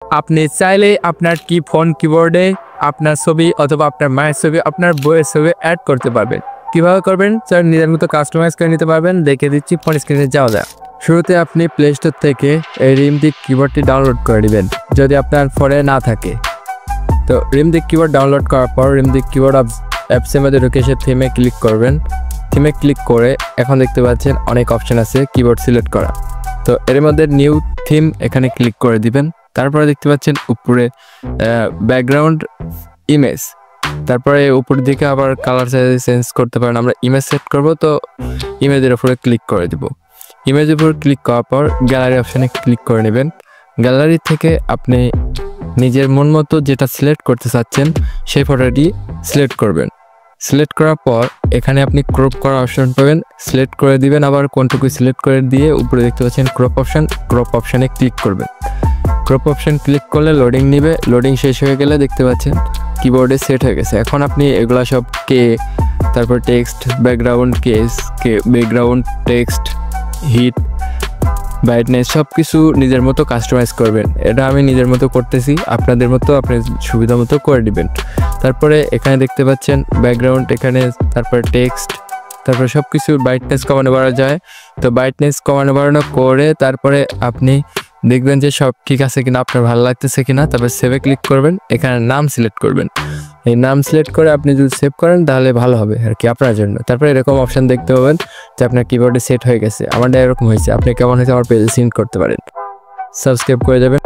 আপনি চাইলে আপনার ফোন কিবোর্ডে আপনার ছবি অথবা আপনার মায়ের ছবি, আপনার বইয়ের ছবি অ্যাড করতে পারবেন। কিভাবে করবেন স্যার? নিজের মতো কাস্টমাইজ করে নিতে পারবেন। দেখে দিচ্ছি, ফোন স্ক্রিনে যাওয়া যায়। শুরুতে আপনি প্লে স্টোর থেকে এই রিমদিক কিবোর্ডটি ডাউনলোড করে নেবেন যদি আপনার ফোনে না থাকে। তো রিমদিক কিবোর্ড ডাউনলোড করার পর রিমদিক কিবোর্ড অ্যাপসের মধ্যে ঢুকে সে থিমে ক্লিক করবেন। থিমে ক্লিক করে এখন দেখতে পাচ্ছেন অনেক অপশান আছে কিবোর্ড সিলেক্ট করা। তো এর মধ্যে নিউ থিম এখানে ক্লিক করে দিবেন। তারপরে দেখতে পাচ্ছেন উপরে ব্যাকগ্রাউন্ড ইমেজ, তারপরে উপরের দিকে আবার কালার চেঞ্জ করতে পারেন। আমরা ইমেজ সেট করব, তো ইমেজের উপরে ক্লিক করে দিব। ইমেজের উপর ক্লিক করার পর গ্যালারি অপশানে ক্লিক করে নেবেন। গ্যালারি থেকে আপনি নিজের মন মতো যেটা সিলেক্ট করতে চাচ্ছেন সেই ফটোটি সিলেক্ট করবেন। সিলেক্ট করার পর এখানে আপনি ক্রপ করা অপশন পাবেন, সিলেক্ট করে দিবেন। আবার কোনটুকু সিলেক্ট করে দিয়ে উপরে দেখতে পাচ্ছেন ক্রপ অপশান, ক্রপ অপশানে ক্লিক করবেন। ক্রপ অপশান ক্লিক করলে লোডিং নিবে। লোডিং শেষ হয়ে গেলে দেখতে পাচ্ছেন কিবোর্ডে সেট হয়ে গেছে। এখন আপনি এগুলা সব তারপর text, background background text, hit, brightness সব কিছু নিজের মতো কাস্টমাইজ করবেন। এটা আমি নিজের মতো করতেছি, আপনাদের মতো আপনি সুবিধা মতো করে দিবেন। তারপরে এখানে দেখতে পাচ্ছেন ব্যাকগ্রাউন্ড, এখানে তারপরে টেক্সট, তারপরে সব কিছু ব্রাইটনেস কমানো বাড়ানো যায়। তো ব্রাইটনেস কমানো বাড়ানো করে তারপরে আপনি দেখবেন যে সব ঠিক আছে কিনা, আপনার ভালো লাগতেছে কিনা। তারপর সেভে ক্লিক করবেন, এখানে নাম সিলেক্ট করবেন। এই নাম সিলেক্ট করে আপনি যদি সেভ করেন তাহলে ভালো হবে আর কি আপনার জন্য। তারপরে এরকম অপশান দেখতে পাবেন যে আপনার কিবোর্ডে সেট হয়ে গেছে। আমারটা এরকম হয়েছে। আপনি কেমন হয়েছে আমার পেজে সিন করতে পারেন। সাবস্ক্রাইব করে যাবেন।